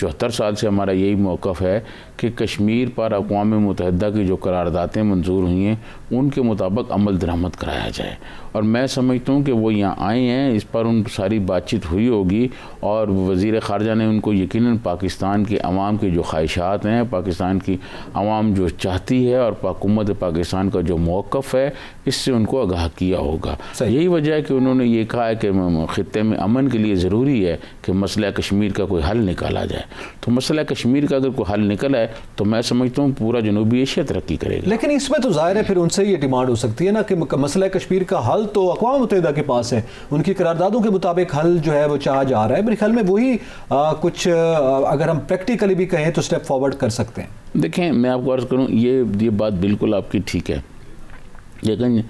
74 سال سے ہمارا یہی موقف ہے کہ کشمیر پر اقوام متحدہ کی جو قراردادیں منظور ہوئی ہیں ان کے مطابق عمل درآمد کرایا جائے، اور میں سمجھتا ہوں کہ وہ یہاں آئے ہیں، اس پر ان ساری بات چیت ہوئی ہوگی، اور وزیر خارجہ نے ان کو یقیناً پاکستان کے عوام کی جو خواہشات ہیں، پاکستان کی عوام جو چاہتی ہے اور حکومت پاکستان کا جو موقف ہے اس سے ان کو آگاہ کیا ہوگا۔ یہی وجہ ہے کہ انہوں نے یہ کہا ہے کہ خطے میں امن کے لیے ضروری ہے کہ مسئلہ کشمیر کا کوئی حل نکالا جائے، تو مسئلہ کشمیر کا اگر کوئی حل نکلا ہے تو میں سمجھتا ہوں پورا جنوبی ایشیا ترقی کرے گا۔ لیکن اس میں تو ظاہر ہے پھر ان سے یہ ڈیمانڈ ہو سکتی ہے نا کہ مسئلہ کشمیر کا حل تو اقوام متحدہ کے پاس ہے، ان کی قراردادوں کے مطابق حل جو ہے وہ چاہا جا رہا ہے، میرے خیال میں وہی کچھ اگر ہم پریکٹیکلی بھی کہیں تو سٹیپ فارورڈ کر سکتے ہیں۔ دیکھیں میں آپ کو عرض کروں، یہ بات بالکل آپ کی ٹھیک ہے، لیکن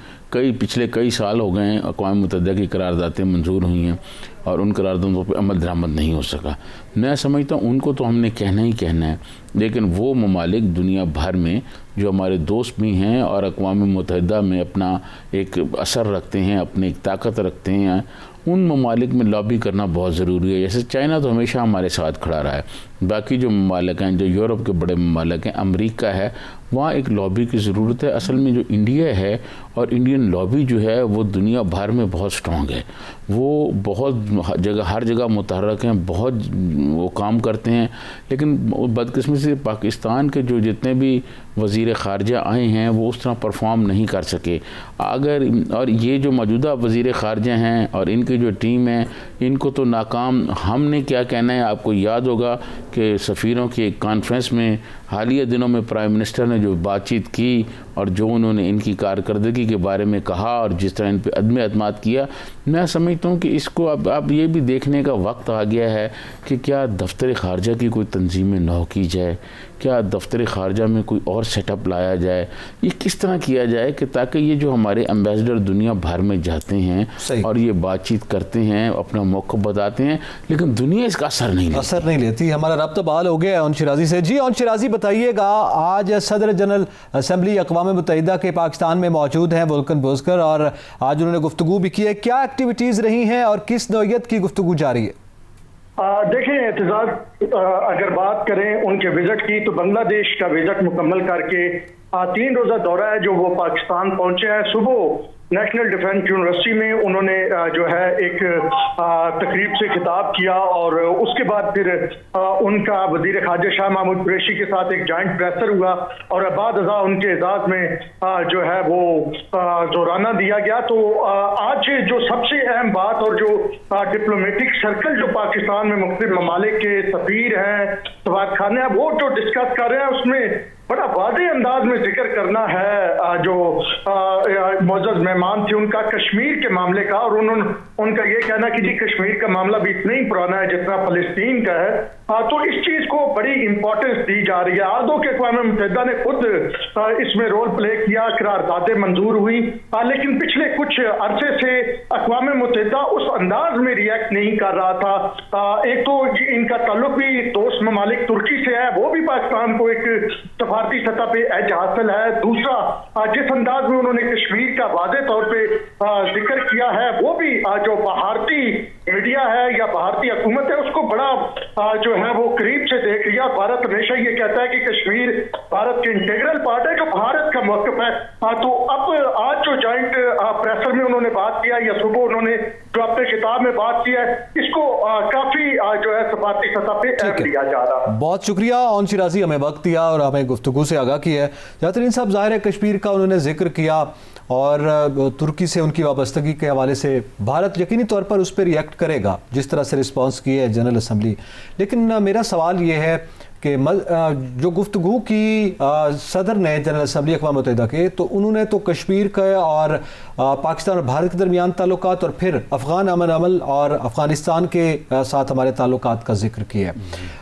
پچھلے کئی سال ہو گئے ہیں اقوام متحدہ کی قراردادیں منظور ہوئی ہیں اور ان قراردادوں پہ عمل درآمد نہیں ہو سکا۔ میں سمجھتا ہوں ان کو تو ہم نے کہنا ہی کہنا ہے، لیکن وہ ممالک دنیا بھر میں جو ہمارے دوست بھی ہیں اور اقوام متحدہ میں اپنا ایک اثر رکھتے ہیں، اپنی ایک طاقت رکھتے ہیں، ان ممالک میں لابی کرنا بہت ضروری ہے۔ جیسے چائنا تو ہمیشہ ہمارے ساتھ کھڑا رہا ہے، باقی جو ممالک ہیں، جو یورپ کے بڑے ممالک ہیں، امریکہ ہے، وہاں ایک لابی کی ضرورت ہے۔ اصل میں جو انڈیا ہے اور انڈین لابی جو ہے وہ دنیا بھر میں بہت سٹرونگ ہے، وہ بہت جگہ ہر جگہ متحرک ہیں، بہت وہ کام کرتے ہیں، لیکن بدقسمتی سے پاکستان کے جو جتنے بھی وزیر خارجہ آئے ہیں وہ اس طرح پرفارم نہیں کر سکے۔ اور یہ جو موجودہ وزیر خارجہ ہیں اور ان کی جو ٹیم ہے ان کو تو ناکام، ہم نے کیا کہنا ہے، آپ کو یاد ہوگا کہ سفیروں کی ایک کانفرنس میں حالیہ دنوں میں پرائم منسٹر نے جو بات چیت کی اور جو انہوں نے ان کی کارکردگی کے بارے میں کہا اور جس طرح ان پہ عدم اعتماد کیا، میں سمجھتا ہوں کہ اس کو اب یہ بھی دیکھنے کا وقت آ گیا ہے کہ کیا دفتر خارجہ کی کوئی تنظیم نو کی جائے، کیا دفتر خارجہ میں کوئی اور سیٹ اپ لایا جائے، یہ کس طرح کیا جائے کہ تاکہ یہ جو ہمارے ایمبیسڈر دنیا بھر میں جاتے ہیں اور یہ بات چیت کرتے ہیں، اپنا موقف بتاتے ہیں، لیکن دنیا اس کا اثر نہیں لیتی۔ ہمارا رابطہ بحال ہو گیا ہے اون شرازی سے۔ جی اون شرازی بتائیے گا، آج صدر جنرل اسمبلی اقوام متحدہ کے پاکستان میں موجود ہیں ولکن بوزکر، اور آج انہوں نے گفتگو بھی کی ہے، کیا ایکٹیویٹیز رہی ہیں اور کس نوعیت کی گفتگو جاری ہے؟ دیکھیں اعتزاز، اگر بات کریں ان کے وزٹ کی تو بنگلہ دیش کا وزٹ مکمل کر کے 3 روزہ دورہ ہے جو وہ پاکستان پہنچے ہیں۔ صبح نیشنل ڈیفنس یونیورسٹی میں انہوں نے جو ہے ایک تقریب سے خطاب کیا، اور اس کے بعد پھر ان کا وزیر خارجہ شاہ محمود قریشی کے ساتھ ایک جوائنٹ پریسر ہوا، اور بعد ازاں ان کے اعزاز میں جو ہے وہ دورانہ دیا گیا۔ تو آج جو سب سے اہم بات اور جو ڈپلومیٹک سرکل جو پاکستان میں مختلف ممالک کے سفیر ہیں، سفارت خانے ہیں، وہ جو ڈسکس کر رہے ہیں اس میں بڑا واضح انداز میں ذکر کرنا ہے جو معزز مہمان تھے ان کا کشمیر کے معاملے کا، اور ان کا یہ کہنا کہ جی کشمیر کا معاملہ بھی اتنا ہی پرانا ہے جتنا فلسطین کا ہے، تو اس چیز کو بڑی امپورٹنس دی جا رہی ہے۔ آدھو کہ اقوام متحدہ نے خود اس میں رول پلے کیا، قراردادیں منظور ہوئی، لیکن پچھلے کچھ عرصے سے اقوام متحدہ اس انداز میں ریئیکٹ نہیں کر رہا تھا۔ ایک تو ان کا تعلق بھی دوست ممالک ترکی سے ہے، وہ بھی پاکستان کو ایک سفارتی سطح پہ ایج حاصل ہے۔ دوسرا جس انداز میں انہوں نے کشمیر کا واضح طور پہ ذکر کیا ہے، وہ بھی جو بھارتی میڈیا ہے یا بھارتی حکومت ہے اس کو بڑا جو ہے وہ قریب سے دیکھ رہی ہے۔ بھارت ہمیشہ یہ کہتا ہے کہ کشمیر بھارت کے انٹیگرل پارٹ ہے، جو بھارت کا موقف ہے۔ تو اب آج جو جوائنٹ پریسر میں انہوں نے بات کیا یا صبح انہوں نے جو اپنے خطاب میں بات کی ہے، اس کو کافی جو ہے سفارتی سطح پہ اہم لیا جا رہا ہے۔ بہت شکریہ اون شرازی، ہمیں وقت دیا اور ہمیں گفتگو سے آگاہ کیا ہے۔ جاترین صاحب، ظاہر ہے کشمیر کا انہوں نے ذکر کیا اور ترکی سے ان کی وابستگی کے حوالے سے بھارت یقینی طور پر اس پہ ریئیکٹ کرے گا جس طرح سے رسپانس کی ہے جنرل اسمبلی، لیکن میرا سوال یہ ہے کہ جو گفتگو کی صدر نے جنرل اسمبلی اقوام متحدہ کے، تو انہوں نے تو کشمیر کا اور پاکستان اور بھارت کے درمیان تعلقات اور پھر افغان امن عمل اور افغانستان کے ساتھ ہمارے تعلقات کا ذکر کیا ہے۔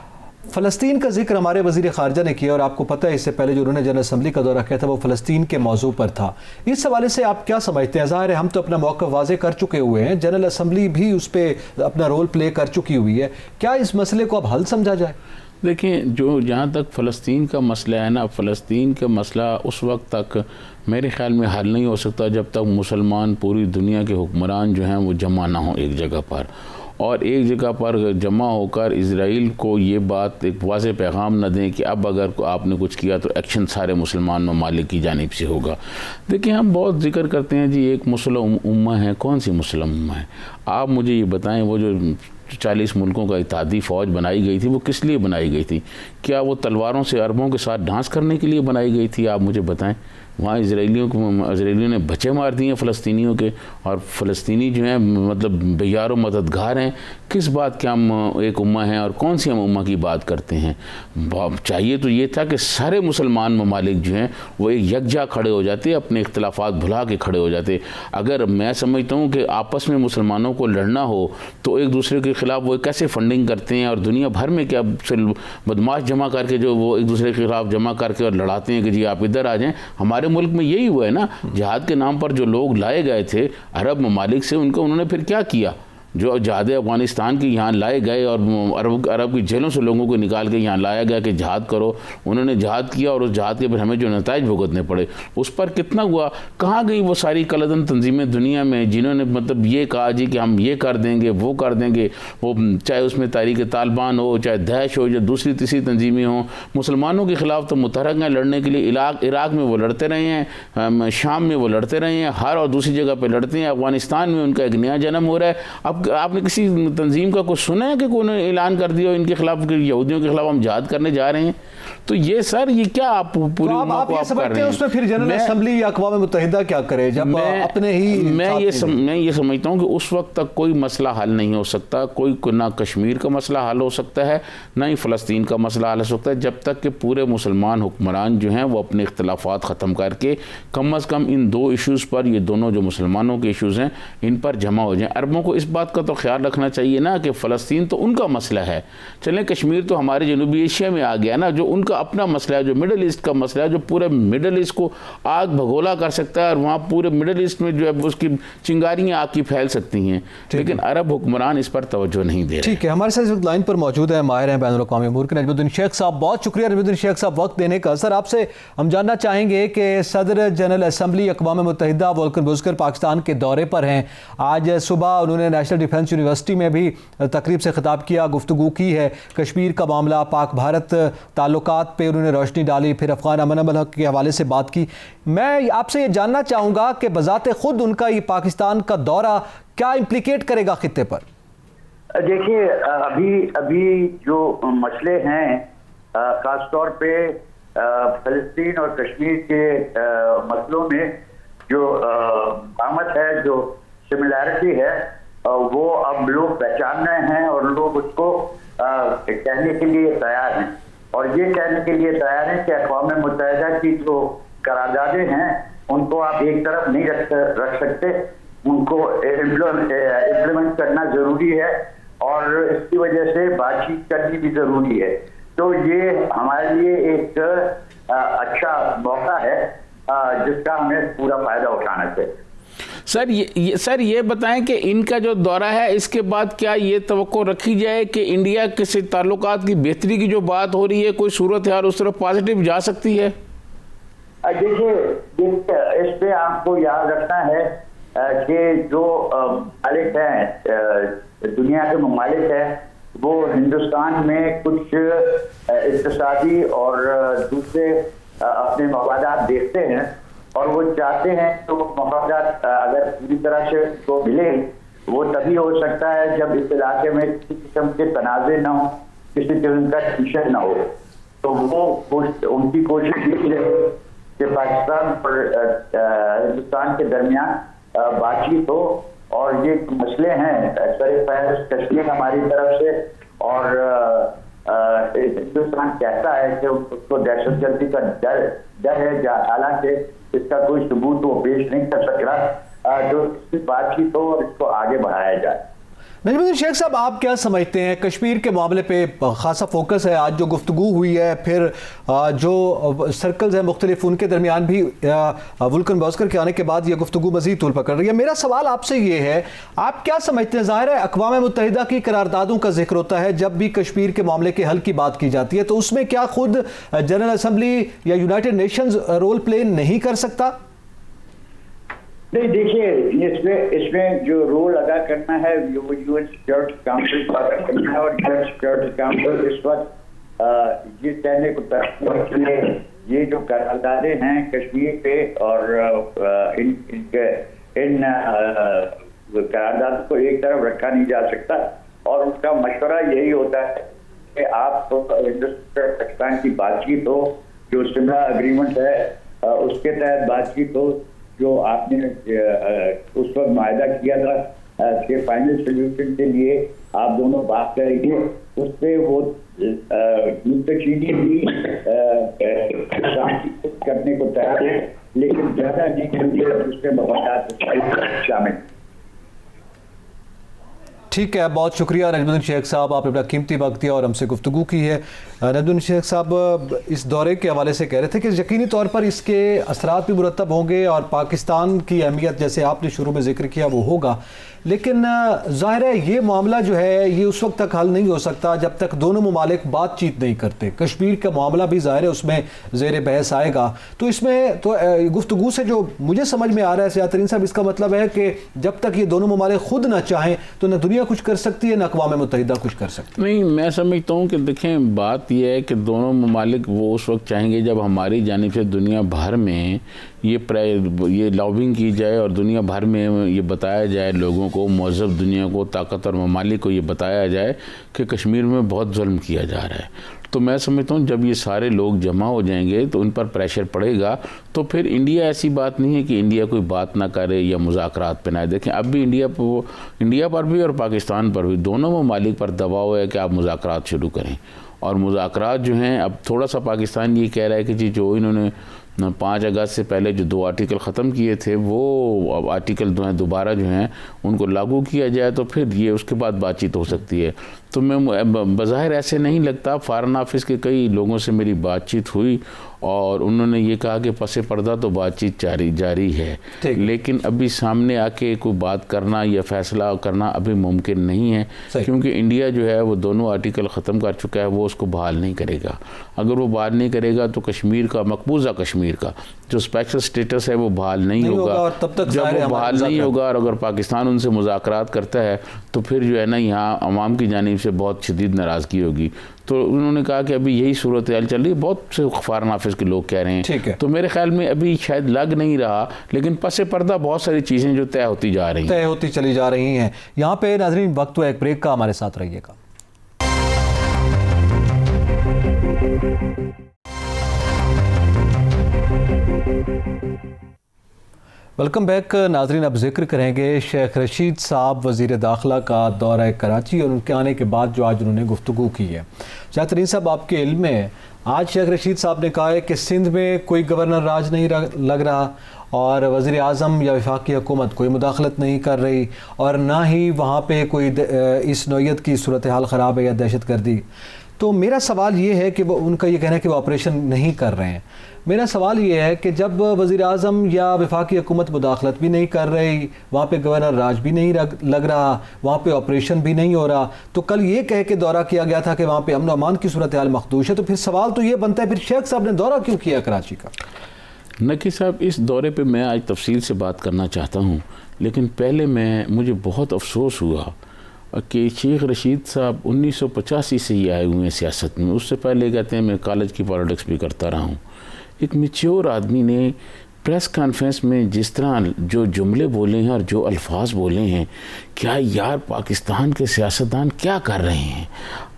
فلسطین کا ذکر ہمارے وزیر خارجہ نے کیا، اور آپ کو پتہ ہے اس سے پہلے جو انہوں نے جنرل اسمبلی کا دورہ کیا تھا وہ فلسطین کے موضوع پر تھا۔ اس حوالے سے آپ کیا سمجھتے ہیں؟ ظاہر ہے ہم تو اپنا موقف واضح کر چکے ہوئے ہیں، جنرل اسمبلی بھی اس پہ اپنا رول پلے کر چکی ہوئی ہے، کیا اس مسئلے کو اب حل سمجھا جائے؟ دیکھیں، جہاں تک فلسطین کا مسئلہ ہے نا، فلسطین کا مسئلہ اس وقت تک میرے خیال میں حل نہیں ہو سکتا جب تک مسلمان پوری دنیا کے حکمران جو ہیں وہ جمع نہ ہوں ایک جگہ پر، اور ایک جگہ پر جمع ہو کر اسرائیل کو یہ بات ایک واضح پیغام نہ دیں کہ اب اگر آپ نے کچھ کیا تو ایکشن سارے مسلمان ممالک کی جانب سے ہوگا۔ دیکھیں ہم بہت ذکر کرتے ہیں جی ایک مسلم امہ ہے، کون سی مسلم امہ ہے؟ آپ مجھے یہ بتائیں، وہ جو 40 ملکوں کا اتحادی فوج بنائی گئی تھی وہ کس لیے بنائی گئی تھی؟ کیا وہ تلواروں سے عربوں کے ساتھ ڈانس کرنے کے لیے بنائی گئی تھی؟ آپ مجھے بتائیں۔ وہاں اسرائیلیوں نے بچے مار دیے فلسطینیوں کے، اور فلسطینی جو ہیں مطلب بیار و مددگار ہیں۔ کس بات کے ہم ایک امہ ہیں اور کون سی ہم امہ کی بات کرتے ہیں؟ چاہیے تو یہ تھا کہ سارے مسلمان ممالک جو ہیں وہ ایک یکجا کھڑے ہو جاتے، اپنے اختلافات بھلا کے کھڑے ہو جاتے۔ اگر میں سمجھتا ہوں کہ آپس میں مسلمانوں کو لڑنا ہو تو ایک دوسرے کے خلاف وہ کیسے فنڈنگ کرتے ہیں، اور دنیا بھر میں کیا بدماش جمع کر کے جو وہ ایک دوسرے کے خلاف جمع کر کے اور لڑاتے ہیں کہ جی آپ ادھر آ جائیں۔ ہمارے ملک میں یہی ہوا ہے نا، جہاد کے نام پر جو لوگ لائے گئے تھے عرب ممالک سے، انہوں نے پھر کیا کیا؟ جو جہاد افغانستان کی یہاں لائے گئے اور عرب کی جیلوں سے لوگوں کو نکال کے یہاں لایا گیا کہ جہاد کرو، انہوں نے جہاد کیا اور اس جہاد کے پھر ہمیں جو نتائج بھگتنے پڑے اس پر کتنا ہوا؟ کہاں گئی وہ ساری کلدن تنظیمیں دنیا میں جنہوں نے مطلب یہ کہا جی کہ ہم یہ کر دیں گے وہ کر دیں گے، وہ چاہے اس میں تحریک طالبان ہو، چاہے داعش ہو، یا دوسری تیسری تنظیمیں ہوں، مسلمانوں کے خلاف تو متحرک ہیں لڑنے کے لیے۔ عراق میں وہ لڑتے رہے ہیں، شام میں وہ لڑتے رہے ہیں، ہر اور دوسری جگہ پہ لڑتے ہیں۔ افغانستان میں ان کا ایک نیا جنم ہو رہا ہے۔ اب آپ نے کسی تنظیم کا کچھ سنا ہے کہ کوئی نے اعلان کر دیا ان کے خلاف کہ یہودیوں کے خلاف ہم جہاد کرنے جا رہے ہیں؟ تو یہ سر یہ کیا آپ پوری امت کو آپ کر رہے ہیں؟ اس میں پھر جنرل اسمبلی یا اقوام متحدہ کیا کرے جب اپنے ہی؟ میں یہ سمجھتا ہوں کہ اس وقت تک کوئی مسئلہ حل نہیں ہو سکتا، نہ کشمیر کا مسئلہ حل ہو سکتا ہے، نہ ہی فلسطین کا مسئلہ حل ہو سکتا ہے، جب تک کہ پورے مسلمان حکمران جو ہیں وہ اپنے اختلافات ختم کر کے کم از کم ان دو ایشوز پر، یہ دونوں جو مسلمانوں کے ایشوز ہیں ان پر جمع ہو جائیں۔ عربوں کو اس بات کا تو خیال رکھنا چاہیے نا کہ فلسطین تو ان کا مسئلہ ہے، چلیں کشمیر تو ہمارے جنوبی ایشیا میں آ گیا نا، جو ان کا اپنا مسئلہ ہے، جو مڈل ایسٹ کا مسئلہ ہے، جو پورے مڈل ایسٹ کو آگ بھگولا کر سکتا ہے، اور وہاں پورے مڈل ایسٹ میں جو ہے اس کی چنگاریاں آگ کی پھیل سکتی ہیں، لیکن عرب حکمران اس پر توجہ نہیں دے رہے۔ ٹھیک ہے، ہمارے ساتھ اس وقت لائن پر موجود ہیں ماہر ہیں بین الاقوامی امور کے نجم الدین شیخ صاحب۔ بہت شکریہ نجم الدین شیخ صاحب وقت دینے کا۔ سر آپ سے ہم جاننا چاہیں گے کہ صدر جنرل اسمبلی اقوام متحدہ وولکن بوزکر پاکستان کے دورے پر ہیں۔ آج صبح انہوں نے نیشنل ڈیفنس یونیورسٹی میں بھی تقریب سے خطاب کیا، گفتگو کی ہے، کشمیر کا معاملہ، پاک بھارت تعلقات پہ انہوں نے روشنی ڈالی، پھر افغان امن کے حوالے سے بات کی۔ میں آپ سے یہ جاننا چاہوں گا کہ بذات خود ان کا یہ پاکستان کا دورہ کیا امپلیکیٹ کرے گا خطے پر؟ دیکھیے ابھی جو مسئلے ہیں خاص طور پہ فلسطین اور کشمیر کے مسئلوں میں جو آمد ہے، جو سملیرٹی ہے، وہ اب لوگ پہچان رہے ہیں اور لوگ اس کو کہنے کے لیے تیار ہیں، اور یہ کہنے کے لیے تیار ہیں کہ اقوام متحدہ کی جو قراردادیں ہیں ان کو آپ ایک طرف نہیں رکھ سکتے، ان کو امپلیمنٹ کرنا ضروری ہے، اور اس کی وجہ سے بات چیت کرنی بھی ضروری ہے۔ تو یہ ہمارے لیے ایک اچھا موقع ہے جس کا ہمیں پورا فائدہ اٹھانا چاہیے۔ سر یہ بتائیں کہ ان کا جو دورہ ہے اس کے بعد کیا یہ توقع رکھی جائے کہ انڈیا کے سے تعلقات کی بہتری کی جو بات ہو رہی ہے، کوئی صورتحال اس طرف پازیٹیو جا سکتی ہے؟ دیکھیے اس پہ آپ کو یاد رکھنا ہے کہ جو ممالک ہیں، دنیا کے ممالک ہیں، وہ ہندوستان میں کچھ اقتصادی اور دوسرے اپنے مفادات دیکھتے ہیں، اور وہ چاہتے ہیں کہ وہ مفادات اگر پوری طرح سے کو ملے وہ تبھی ہو سکتا ہے جب اس علاقے میں کسی قسم کے تنازع نہ ہو، کسی قسم کا ٹینشن نہ ہو۔ تو وہ ان کی کوشش یہ ہے کہ پاکستان اور ہندوستان کے درمیان بات چیت ہو، اور یہ مسئلے ہیں سر فہرست کشمیر ہماری طرف سے، اور ہندوستان کہتا ہے کہ اس کو دہشت گردی کا ڈر ہے، حالانکہ اس کا کوئی ثبوت وہ پیش نہیں کر سک رہا، جو اس کی بات چیت ہو اور اس کو آگے بڑھایا جائے۔ نجم الدین شیخ صاحب آپ کیا سمجھتے ہیں کشمیر کے معاملے پہ خاصا فوکس ہے، آج جو گفتگو ہوئی ہے، پھر جو سرکلز ہیں مختلف ان کے درمیان بھی وولکن بوزکر کے آنے کے بعد یہ گفتگو مزید طول پکڑ رہی ہے۔ میرا سوال آپ سے یہ ہے، آپ کیا سمجھتے ہیں؟ ظاہر ہے اقوام متحدہ کی قراردادوں کا ذکر ہوتا ہے جب بھی کشمیر کے معاملے کے حل کی بات کی جاتی ہے، تو اس میں کیا خود جنرل اسمبلی یا یونائٹڈ نیشنز رول پلے نہیں کر سکتا؟ نہیں دیکھیے اس میں جو رول ادا کرنا ہے وہ یو این سیکورٹی کاؤنسل کو ادا کرنا ہے، اور یو این سیکورٹی کاؤنسل اس وقت یہ کہنے کو یہ جو قراردادیں ہیں کشمیر پہ اور ان قرارداد کو ایک طرف رکھا نہیں جا سکتا، اور ان کا مشورہ یہی ہوتا ہے کہ آپ ہندوستان پاکستان کی بات چیت ہو، جو سمرا اگریمنٹ ہے اس کے تحت بات چیت ہو، جو آپ نے اس وقت معاہدہ کیا تھا کہ فائنل سولوشن کے لیے آپ دونوں بات کریں گے، اس پہ وہ منتقلی بھی کرنے کو تیار ہے، لیکن زیادہ نہیں کریں گے اس کے مفادات شامل۔ ٹھیک ہے، بہت شکریہ نجم الدین شیخ صاحب، آپ نے اپنا قیمتی وقت دیا اور ہم سے گفتگو کی ہے۔ نجم الدین شیخ صاحب اس دورے کے حوالے سے کہہ رہے تھے کہ یقینی طور پر اس کے اثرات بھی مرتب ہوں گے اور پاکستان کی اہمیت جیسے آپ نے شروع میں ذکر کیا وہ ہوگا، لیکن ظاہر ہے یہ معاملہ جو ہے یہ اس وقت تک حل نہیں ہو سکتا جب تک دونوں ممالک بات چیت نہیں کرتے۔ کشمیر کا معاملہ بھی ظاہر ہے اس میں زیر بحث آئے گا، تو اس میں تو گفتگو سے جو مجھے سمجھ میں آ رہا ہے سیاحت ترین صاحب، اس کا مطلب ہے کہ جب تک یہ دونوں ممالک خود نہ چاہیں تو نہ دنیا کچھ کر سکتی ہے نہ اقوام متحدہ کچھ کر سکتی ہے۔ نہیں، میں سمجھتا ہوں کہ دیکھیں بات یہ ہے کہ دونوں ممالک وہ اس وقت چاہیں گے جب ہماری جانب سے دنیا بھر میں یہ لابنگ کی جائے اور دنیا بھر میں یہ بتایا جائے، لوگوں کو، مہذب دنیا کو، طاقتور ممالک کو یہ بتایا جائے کہ کشمیر میں بہت ظلم کیا جا رہا ہے۔ تو میں سمجھتا ہوں جب یہ سارے لوگ جمع ہو جائیں گے تو ان پر پریشر پڑے گا، تو پھر انڈیا ایسی بات نہیں ہے کہ انڈیا کوئی بات نہ کرے یا مذاکرات پہ نہ آئے۔ دیکھیں اب بھی انڈیا پر بھی اور پاکستان پر بھی دونوں ممالک پر دباؤ ہے کہ آپ مذاکرات شروع کریں، اور مذاکرات جو ہیں اب تھوڑا سا پاکستان یہ کہہ رہا ہے کہ جی جو انہوں نے 5 اگست سے پہلے جو 2 آرٹیکل ختم کیے تھے وہ آرٹیکل دوبارہ جو ہیں ان کو لاگو کیا جائے تو پھر یہ اس کے بعد بات چیت ہو سکتی ہے۔ تو میں بظاہر ایسے نہیں لگتا، فارن آفس کے کئی لوگوں سے میری بات چیت ہوئی اور انہوں نے یہ کہا کہ پس پردہ تو بات چیت جاری ہے، لیکن ابھی سامنے آ کے کوئی بات کرنا یا فیصلہ کرنا ابھی ممکن نہیں ہے، کیونکہ انڈیا جو ہے وہ دونوں آرٹیکل ختم کر چکا ہے، وہ اس کو بحال نہیں کرے گا۔ اگر وہ بحال نہیں کرے گا تو کشمیر کا، مقبوضہ کشمیر کا جو اسپیشل سٹیٹس ہے وہ بحال نہیں ہوگا۔ جب وہ بحال نہیں ہوگا اور اگر پاکستان ان سے مذاکرات کرتا ہے تو پھر جو ہے نا یہاں عوام کی جانب سے بہت شدید ناراضگی ہوگی۔ تو انہوں نے کہا کہ ابھی یہی صورتحال چل رہی ہے، بہت سے فارن آفس کے لوگ کہہ رہے ہیں، تو میرے خیال میں ابھی شاید لگ نہیں رہا، لیکن پس پردہ بہت ساری چیزیں جو طے ہوتی چلی جا رہی ہیں۔ یہاں پہ ناظرین وقت ہوا ایک بریک کا، ہمارے ساتھ رہیے گا۔ ویلکم بیک ناظرین، اب ذکر کریں گے شیخ رشید صاحب وزیر داخلہ کا دورہ کراچی اور ان کے آنے کے بعد جو آج انہوں نے گفتگو کی ہے۔ سیاحت ترین صاحب، آپ کے علم میں آج شیخ رشید صاحب نے کہا ہے کہ سندھ میں کوئی گورنر راج نہیں لگ رہا اور وزیر اعظم یا وفاقی حکومت کوئی مداخلت نہیں کر رہی، اور نہ ہی وہاں پہ کوئی اس نوعیت کی صورتحال خراب ہے یا دہشت گردی۔ تو میرا سوال یہ ہے کہ ان کا یہ کہنا ہے کہ وہ آپریشن نہیں کر رہے ہیں۔ میرا سوال یہ ہے کہ جب وزیر اعظم یا وفاقی حکومت مداخلت بھی نہیں کر رہی، وہاں پہ گورنر راج بھی نہیں لگ رہا، وہاں پہ آپریشن بھی نہیں ہو رہا، تو کل یہ کہہ کے دورہ کیا گیا تھا کہ وہاں پہ امن و امان کی صورتحال مخدوش ہے، تو پھر سوال تو یہ بنتا ہے پھر شیخ صاحب نے دورہ کیوں کیا کراچی کا؟ نقی صاحب، اس دورے پہ میں آج تفصیل سے بات کرنا چاہتا ہوں، لیکن پہلے مجھے بہت افسوس ہوا کہ شیخ رشید صاحب 1985 سے ہی آئے ہوئے ہیں سیاست میں۔ اس سے پہلے کہتے ہیں میں کالج کی پالیٹکس بھی کرتا رہا ہوں۔ ایک میچور آدمی نے پریس کانفرنس میں جس طرح جو جملے بولے ہیں اور جو الفاظ بولے ہیں، کیا یار پاکستان کے سیاستدان کیا کر رہے ہیں؟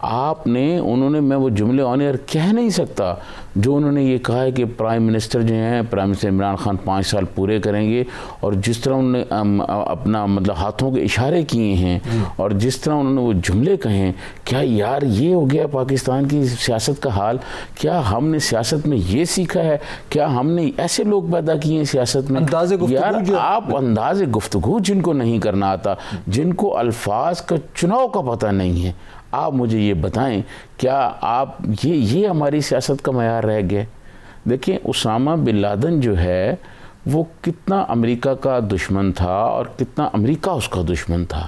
انہوں نے میں وہ جملے آن ایئر کہہ نہیں سکتا جو انہوں نے یہ کہا ہے کہ پرائم منسٹر جو ہیں، پرائم منسٹر عمران خان 5 سال پورے کریں گے، اور جس طرح انہوں نے اپنا مطلب ہاتھوں کے اشارے کیے ہیں اور جس طرح انہوں نے وہ جملے کہیں، کیا یار یہ ہو گیا پاکستان کی سیاست کا حال؟ کیا ہم نے سیاست میں یہ سیکھا ہے؟ کیا ہم نے ایسے لوگ پیدا کیے ہیں سیاست میں؟ یار آپ انداز گفتگو جن کو نہیں کرنا آتا، جن کو الفاظ کا چناؤ کا پتہ نہیں ہے، آپ مجھے یہ بتائیں کیا آپ یہ ہماری سیاست کا معیار رہ گیا؟ دیکھیں اسامہ بن لادن جو ہے وہ کتنا امریکہ کا دشمن تھا اور کتنا امریکہ اس کا دشمن تھا۔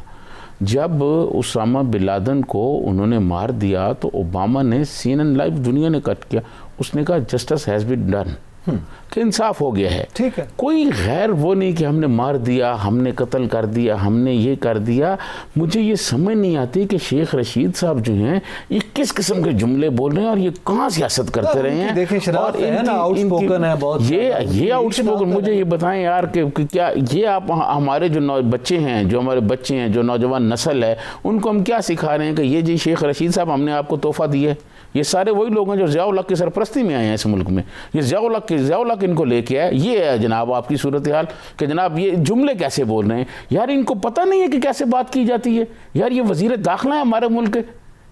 جب اسامہ بن لادن کو انہوں نے مار دیا تو اوباما نے CNN لائیو دنیا نے کٹ کیا، اس نے کہا جسٹس ہیز بین ڈن، کہ انصاف ہو گیا ہے. ٹھیک ہے. کوئی غیر وہ نہیں کہ ہم نے مار دیا, ہم نے قتل کر دیا, ہم نے یہ کر دیا. مجھے یہ سمجھ نہیں آتی کہ شیخ رشید صاحب جو ہیں یہ کس قسم کے جملے بول رہے ہیں اور یہ کہاں سیاست کرتے رہے ہیں. دیکھیں شرارت ہے نا, آؤٹ سپوکن ہے بہت. یہ آؤٹ سپوکن, مجھے یہ بتائیں یار کہ کیا یہ آپ ہمارے جو بچے ہیں, جو ہمارے بچے ہیں, جو نوجوان نسل ہے, ان کو ہم کیا سکھا رہے ہیں کہ یہ جی شیخ رشید صاحب ہم نے آپ کو تحفہ دی ہے. یہ سارے وہی لوگ ہیں جو ضیاء الحق کی سرپرستی میں آئے ہیں اس ملک میں. یہ ضیاء الحق ان کو لے کے آئے. یہ ہے جناب آپ کی صورتحال کہ جناب یہ جملے کیسے بول رہے ہیں. یار ان کو پتہ نہیں ہے کہ کیسے بات کی جاتی ہے. یار یہ وزیر داخلہ ہے ہمارے ملک کے.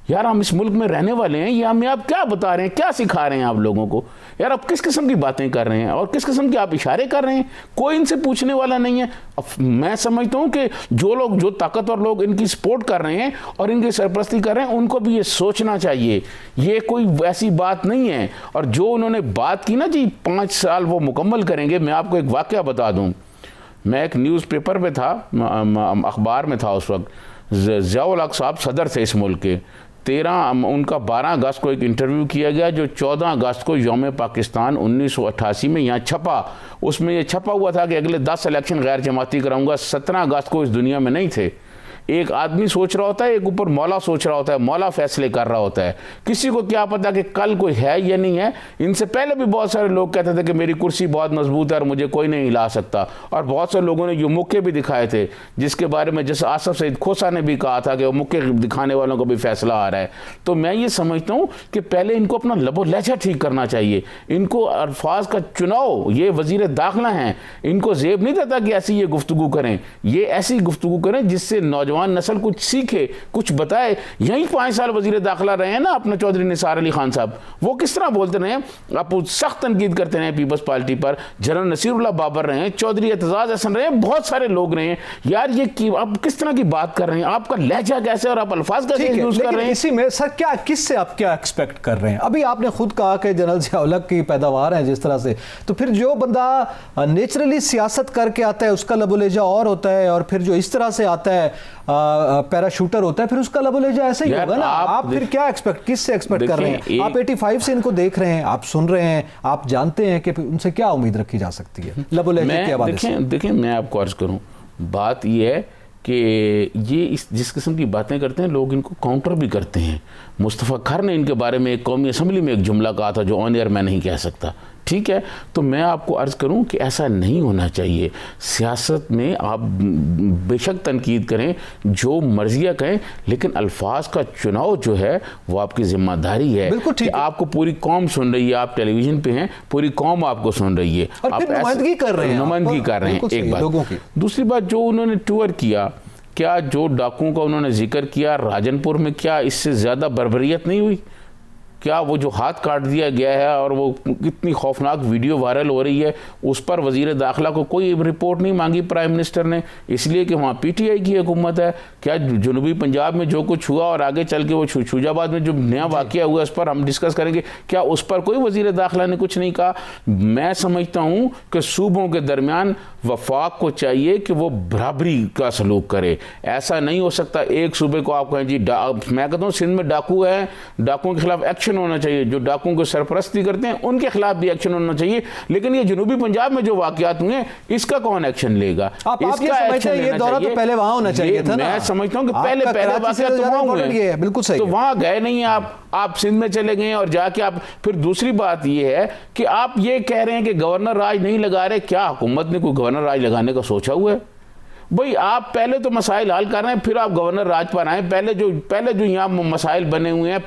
یار ہم اس ملک میں رہنے والے ہیں, یہ ہمیں آپ کیا بتا رہے ہیں, کیا سکھا رہے ہیں آپ لوگوں کو. یار آپ کس قسم کی باتیں کر رہے ہیں اور کس قسم کے آپ اشارے کر رہے ہیں. کوئی ان سے پوچھنے والا نہیں ہے. میں سمجھتا ہوں کہ جو طاقتور لوگ ان کی سپورٹ کر رہے ہیں اور ان کی سرپرستی کر رہے ہیں, ان کو بھی یہ سوچنا چاہیے یہ کوئی ایسی بات نہیں ہے. اور جو انہوں نے بات کی نا جی 5 سال وہ مکمل کریں گے, میں آپ کو ایک واقعہ بتا دوں. میں ایک نیوز پیپر پہ تھا, اخبار میں تھا اس وقت. ضیاء الحق صاحب صدر تھے اس ملک کے. ان کا 12 اگست کو ایک انٹرویو کیا گیا جو 14 اگست کو یوم پاکستان 1988 میں یہاں چھپا. اس میں یہ چھپا ہوا تھا کہ اگلے 10 الیکشن غیر جماعتی کراؤں گا. 17 اگست کو اس دنیا میں نہیں تھے. ایک آدمی سوچ رہا ہوتا ہے, ایک اوپر مولا سوچ رہا ہوتا ہے, مولا فیصلے کر رہا ہوتا ہے. کسی کو کیا پتا کہ کل کوئی ہے یا نہیں ہے. ان سے پہلے بھی بہت سارے لوگ کہتے تھے کہ میری کرسی بہت مضبوط ہے اور مجھے کوئی نہیں ہلا سکتا. اور بہت سے لوگوں نے یہ موقع بھی دکھائے تھے جس کے بارے میں جیسے آصف سعید کھوسا نے بھی کہا تھا کہ وہ موقع دکھانے والوں کو بھی فیصلہ آ رہا ہے. تو میں یہ سمجھتا ہوں کہ پہلے ان کو اپنا لب و لہجہ ٹھیک کرنا چاہیے. ان کو الفاظ کا چناؤ, یہ وزیر داخلہ ہیں, ان کو زیب نہیں دیتا کہ ایسی یہ گفتگو کریں. یہ ایسی گفتگو کریں جس سے نوجوان نسل کچھ سیکھے, کچھ بتائے. یہیں 5 سال وزیر داخلہ رہے ہیں نا اپنے چودھری نثار علی خان صاحب, وہ کس طرح بولتے رہے ہیں, آپ سخت تنقید کرتے رہے پیپلز پارٹی پر. جنرل نصیر اللہ بابر رہے ہیں, چودھری اعتزاز احسن رہے ہیں, بہت سارے لوگ رہے ہیں. یار یہ آپ کس طرح کی بات کر رہے ہیں, آپ کا لہجہ کیسے اور آپ الفاظ کیسے یوز کر رہے ہیں. اسی میں سر کیا کس سے آپ کیا ایکسپیکٹ کر رہے ہیں. ابھی آپ نے خود کہا کہ جنرل ضیاء الحق کی پیداوار ہیں جس طرح سے, تو پھر جو بندہ نیچرلی سیاست کر کے آتا ہے اس کا لب و لہجہ اور ہوتا ہے, اور پھر جو اس طرح سے آتا ہے پیراشوٹر ہوتا ہے پھر اس کا لب و لہجہ ایسا ہی ہوگا نا. آپ پھر کیا کس سے ایکسپیکٹ کر رہے ہیں. آپ 85 سے ان کو دیکھ رہے ہیں, آپ سن رہے ہیں, آپ جانتے ہیں کہ ان سے کیا امید رکھی جا سکتی ہے لب و لہجے کے حوالے سے. دیکھیں میں آپ کو عرض کروں, بات یہ ہے کہ یہ جس قسم کی باتیں کرتے ہیں لوگ ان کو کاؤنٹر بھی کرتے ہیں. مصطفیٰ کھر نے ان کے بارے میں ایک قومی اسمبلی میں ایک جملہ کہا تھا جو آن ایئر میں نہیں کہہ سکتا. ٹھیک ہے, تو میں آپ کو عرض کروں کہ ایسا نہیں ہونا چاہیے. سیاست میں آپ بے شک تنقید کریں, جو مرضیہ کہیں, لیکن الفاظ کا چناؤ جو ہے وہ آپ کی ذمہ داری ہے. کہ آپ کو پوری قوم سن رہی ہے, آپ ٹیلی ویژن پہ ہیں, پوری قوم آپ کو سن رہی ہے, آپ نمائندگی کر رہے ہیں. ایک بات. دوسری بات, جو انہوں نے ٹور کیا, کیا جو ڈاکوؤں کا انہوں نے ذکر کیا راجن پور میں, کیا اس سے زیادہ بربریت نہیں ہوئی؟ کیا وہ جو ہاتھ کاٹ دیا گیا ہے اور وہ کتنی خوفناک ویڈیو وائرل ہو رہی ہے, اس پر وزیر داخلہ کو کوئی رپورٹ نہیں مانگی پرائم منسٹر نے, اس لیے کہ وہاں پی ٹی آئی کی حکومت ہے. کیا جنوبی پنجاب میں جو کچھ ہوا اور آگے چل کے وہ شوجہ آباد میں جو نیا واقعہ ہوا اس پر ہم ڈسکس کریں گے, کیا اس پر کوئی وزیر داخلہ نے کچھ نہیں کہا؟ میں سمجھتا ہوں کہ صوبوں کے درمیان وفاق کو چاہیے کہ وہ برابری کا سلوک کرے. ایسا نہیں ہو سکتا ایک صوبے کو آپ کہیں جی, میں کہتا ہوں سندھ میں ڈاکو ہے, ڈاکوؤں کے خلاف ایکشن ہونا چاہیے, جو ڈاکوؤں کو سرپرستی کرتے ہیں ان کے خلاف بھی ایکشن ہونا چاہیے. لیکن یہ جنوبی پنجاب میں جو واقعات ہوئے اس کا کون ایکشن لے گا؟ آپ یہ سمجھتے ہیں یہ دورہ تو پہلے وہاں ہونا چاہیے تھا نا. میں سمجھتا ہوں کہ پہلے واقعات تو وہاں ہوئے, بالکل صحیح, تو وہاں گئے نہیں آپ سندھ میں چلے گئے اور جا کے آپ. پھر دوسری بات یہ ہے کہ آپ یہ کہہ رہے ہیں کہ گورنر راج نہیں لگا رہے. کیا حکومت نے کوئی گورنر راج لگانے کا سوچا ہوا ہے؟ بھئی آپ پہلے تو مسائل حل کر رہے ہیں, پھر آپ گورنر راج پر آئیں. پہلے جو یہاں مسائل بنے ہوئے ہیں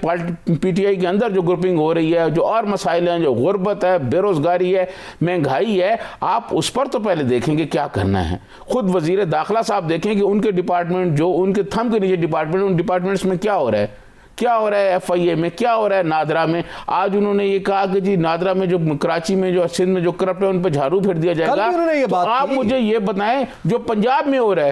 پی ٹی آئی کے اندر, جو گروپنگ ہو رہی ہے, جو اور مسائل ہیں, جو غربت ہے, بے روزگاری ہے, مہنگائی ہے, آپ اس پر تو پہلے دیکھیں کہ کیا کرنا ہے. خود وزیر داخلہ صاحب دیکھیں کہ ان کے ڈپارٹمنٹ, جو ان کے تھم کے نیچے ڈپارٹمنٹ, ان ڈپارٹمنٹس میں کیا ہو رہا ہے, کیا ہو رہا ہے ایف آئی اے میں, کیا ہو رہا ہے نادرا میں. آج انہوں نے یہ کہا کہ جی نادرا میں جو کراچی میں جو سندھ میں جو کرپٹ ہے ان پہ جھاڑو پھیر دیا جائے گا. تو آپ مجھے یہ بتائیں جو پنجاب میں ہو رہا ہے,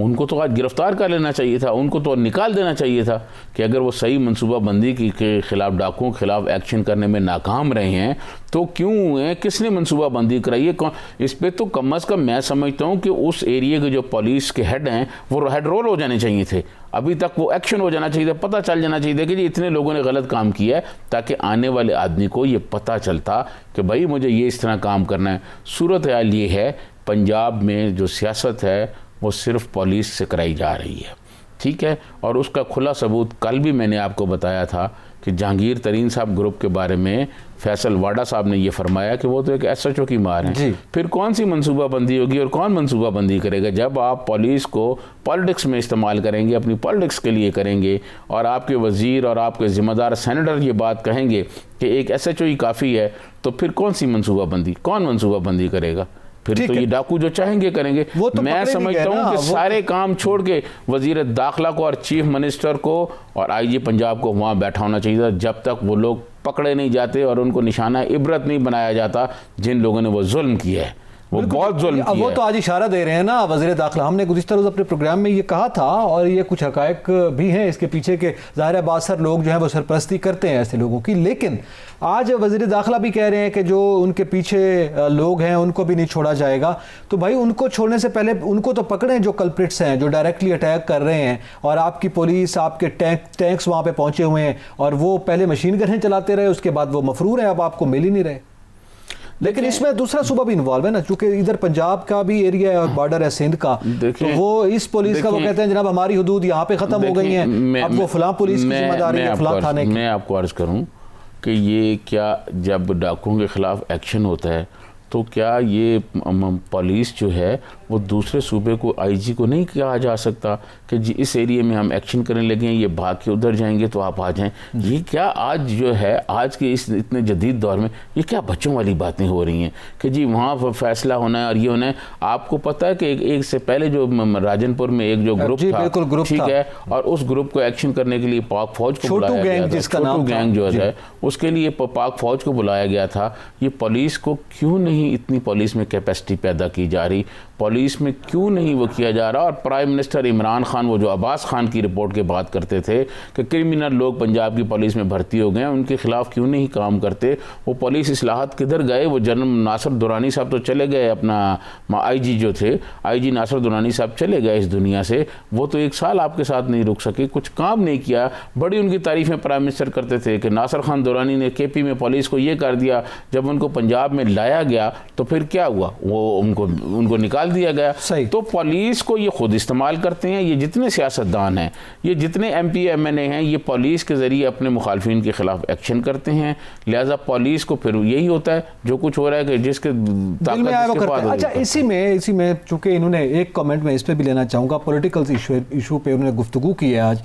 ان کو تو آج گرفتار کر لینا چاہیے تھا, ان کو تو نکال دینا چاہیے تھا کہ اگر وہ صحیح منصوبہ بندی کے خلاف, ڈاکوؤں کے خلاف ایکشن کرنے میں ناکام رہے ہیں تو کیوں ہوئے, کس نے منصوبہ بندی کرائی ہے, اس پہ تو کم از کم میں سمجھتا ہوں کہ اس ایریے کے جو پولیس کے ہیڈ ہیں وہ ہیڈ رول ہو جانے چاہیے تھے, ابھی تک وہ ایکشن ہو جانا چاہیے تھا, پتہ چل جانا چاہیے تھا کہ جی اتنے لوگوں نے غلط کام کیا ہے, تاکہ آنے والے آدمی کو یہ پتہ چلتا کہ بھائی مجھے یہ اس طرح کام کرنا ہے. صورتحال یہ ہے پنجاب میں جو سیاست ہے وہ صرف پولیس سے کرائی جا رہی ہے, ٹھیک ہے, اور اس کا کھلا ثبوت کل بھی میں نے آپ کو بتایا تھا کہ جہانگیر ترین صاحب گروپ کے بارے میں فیصل واڈا صاحب نے یہ فرمایا کہ وہ تو ایک ایس ایچ او کی مار ہیں. جی. پھر کون سی منصوبہ بندی ہوگی اور کون منصوبہ بندی کرے گا جب آپ پولیس کو پالیٹکس میں استعمال کریں گے, اپنی پالیٹکس کے لیے کریں گے, اور آپ کے وزیر اور آپ کے ذمہ دار سینیٹر یہ بات کہیں گے کہ ایک ایس ایچ او ہی کافی ہے, تو پھر کون سی منصوبہ بندی, کون منصوبہ بندی کرے گا؟ پھر تو یہ ڈاکو جو چاہیں گے کریں گے. میں سمجھتا ہوں کہ سارے کام چھوڑ کے وزیر داخلہ کو اور چیف منسٹر کو اور آئی جی پنجاب کو وہاں بیٹھا ہونا چاہیے تھا جب تک وہ لوگ پکڑے نہیں جاتے اور ان کو نشانہ عبرت نہیں بنایا جاتا جن لوگوں نے وہ ظلم کیا ہے, وہ بہت ظلم کیا ہے. وہ تو آج اشارہ دے رہے ہیں نا وزیر داخلہ, ہم نے گزشتہ روز اپنے پروگرام میں یہ کہا تھا, اور یہ کچھ حقائق بھی ہیں اس کے پیچھے کے, ظاہر ہے بعض لوگ جو ہیں وہ سرپرستی کرتے ہیں ایسے لوگوں کی, لیکن آج وزیر داخلہ بھی کہہ رہے ہیں کہ جو ان کے پیچھے لوگ ہیں ان کو بھی نہیں چھوڑا جائے گا. تو بھائی ان کو چھوڑنے سے پہلے ان کو تو پکڑیں جو کلپریٹس ہیں, جو ڈائریکٹلی اٹیک کر رہے ہیں, اور آپ کی پولیس, آپ کے ٹینکس وہاں پہ پہنچے ہوئے ہیں, اور وہ پہلے مشین گنیں چلاتے رہے, اس کے بعد وہ مفرور ہیں, اب آپ کو مل ہی نہیں رہے. لیکن اس میں دوسرا صوبہ بھی انوالو ہے نا, چونکہ ادھر پنجاب کا بھی ایریا ہے اور بارڈر ہے سندھ کا, تو وہ اس پولیس کا وہ کہتے ہیں جناب ہماری حدود یہاں پہ ختم ہو گئی ہیں, اب وہ فلاں پولیس کی ذمہ داری ہے فلاں تھانے کی. میں آپ کو عرض کروں کہ یہ کیا جب ڈاکوؤں کے خلاف ایکشن ہوتا ہے تو کیا یہ پولیس جو ہے وہ دوسرے صوبے کو آئی جی کو نہیں کہا جا سکتا کہ جی اس ایریے میں ہم ایکشن کرنے لگے ہیں, یہ بھاگ کے ادھر جائیں گے تو آپ آ جائیں. یہ کیا آج جو ہے آج کے اس اتنے جدید دور میں یہ کیا بچوں والی باتیں ہو رہی ہیں کہ جی وہاں فیصلہ ہونا ہے اور یہ ہونا ہے. آپ کو پتہ ہے کہ ایک سے پہلے جو راجن پور میں ایک جو گروپ تھا, ٹھیک ہے, اور اس گروپ کو ایکشن کرنے کے لیے پاک فوج کو بلایا گیا تھا, چھوٹو گینگ جو ہے اس کے لیے پاک فوج کو بلایا گیا تھا. یہ پولیس کو کیوں نہیں اتنی پولیس میں کیپیسٹی پیدا کی جا رہی, پولیس میں کیوں نہیں وہ کیا جا رہا؟ اور پرائم منسٹر عمران خان وہ جو عباس خان کی رپورٹ کے بات کرتے تھے کہ کرمنل لوگ پنجاب کی پولیس میں بھرتی ہو گئے ہیں, ان کے خلاف کیوں نہیں کام کرتے؟ وہ پولیس اصلاحات کدھر گئے؟ وہ جنرل ناصر درانی صاحب تو چلے گئے, اپنا آئی جی جو تھے آئی جی ناصر درانی صاحب چلے گئے اس دنیا سے, وہ تو 1 سال آپ کے ساتھ نہیں رک سکے, کچھ کام نہیں کیا. بڑی ان کی تعریفیں پرائم منسٹر کرتے تھے کہ ناصر خان درانی نے کے پی میں پولیس کو یہ کر دیا, جب ان کو پنجاب میں لایا گیا تو پھر کیا ہوا؟ وہ ان کو نکال دیا گیا. تو پولیس کو یہ خود استعمال کرتے ہیں, یہ جتنے سیاستدان ہیں, یہ جتنے ایم پی ایم این اے ہیں, یہ پولیس کے ذریعے اپنے مخالفین کے خلاف ایکشن کرتے ہیں. لہٰذا پولیس کو پھر یہی ہوتا ہے جو کچھ ہو رہا ہے کہ جس کے طاقت اس کے بعد. اچھا اسی میں چونکہ انہوں نے ایک کامنٹ میں اس پہ بھی لینا چاہوں گا, پولیٹیکل ایشو پہ انہوں نے گفتگو کی ہے آج,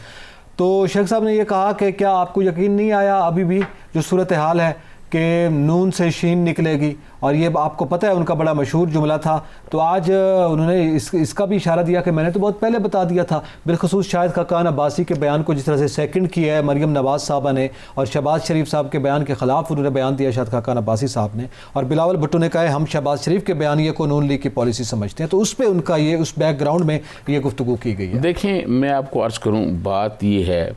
تو شیخ صاحب نے یہ کہا کہ کیا آپ کو یقین نہیں آیا ابھی بھی جو صورتحال ہے کہ نون سے شین نکلے گی, اور یہ آپ کو پتہ ہے ان کا بڑا مشہور جملہ تھا. تو آج انہوں نے اس کا بھی اشارہ دیا کہ میں نے تو بہت پہلے بتا دیا تھا, بالخصوص شاہد خاقان عباسی کے بیان کو جس طرح سے سیکنڈ کیا ہے مریم نواز صاحبہ نے, اور شہباز شریف صاحب کے بیان کے خلاف انہوں نے بیان دیا شاہد خاقان عباسی صاحب نے, اور بلاول بھٹو نے کہا ہے ہم شہباز شریف کے بیانیے کو نون لیگ کی پالیسی سمجھتے ہیں. تو اس پہ ان کا یہ اس بیک گراؤنڈ میں یہ گفتگو کی گئی ہے. دیکھیں میں آپ کو عرض کروں, بات یہ ہے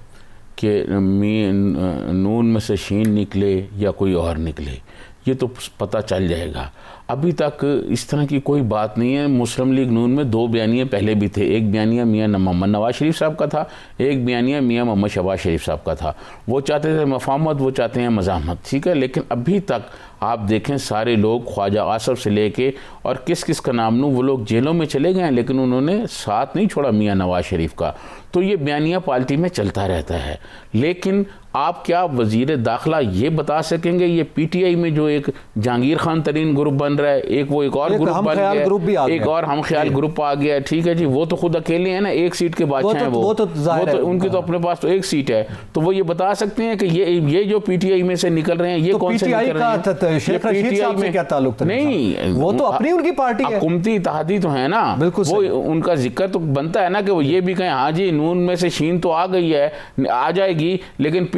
کہ نون میں سے شین نکلے یا کوئی اور نکلے یہ تو پتہ چل جائے گا. ابھی تک اس طرح کی کوئی بات نہیں ہے. مسلم لیگ نون میں 2 بیانیے پہلے بھی تھے, ایک بیانیہ میاں محمد نواز شریف صاحب کا تھا, ایک بیانیہ میاں محمد شہباز شریف صاحب کا تھا. وہ چاہتے تھے مفاہمت, وہ چاہتے ہیں مزاحمت, ٹھیک ہے, لیکن ابھی تک آپ دیکھیں سارے لوگ خواجہ آصف سے لے کے اور کس کا نام نو وہ لوگ جیلوں میں چلے گئے ہیں, لیکن انہوں نے ساتھ نہیں چھوڑا میاں نواز شریف کا. تو یہ بیانیہ پارٹی میں چلتا رہتا ہے. لیکن آپ کیا وزیر داخلہ یہ بتا سکیں گے یہ پی ٹی آئی میں جو ایک جہانگیر خان ترین گروپ بن رہا ہے, ایک وہ ایک اور گروپ بن گیا, ایک اور ہم خیال گروپ آ گیا, ٹھیک ہے جی, وہ تو خود اکیلے ہیں نا, 1 سیٹ کے بادشاہ ہیں, وہ تو ان کی تو اپنے پاس تو 1 سیٹ ہے. تو وہ یہ بتا سکتے ہیں کہ یہ جو پی ٹی آئی میں سے نکل رہے ہیں یہ کون سے نکل رہے ہیں؟ شیخ رشید صاحب سے کیا تعلق؟ نہیں, وہ تو اپنی ان کی پارٹی ہے, حکومتی اتحادی تو ہے نا, وہ ان کا ذکر تو بنتا ہے نا کہ وہ یہ بھی کہیں ہاں جی نون میں سے شین تو آ گئی ہے, آ جائے گی, لیکن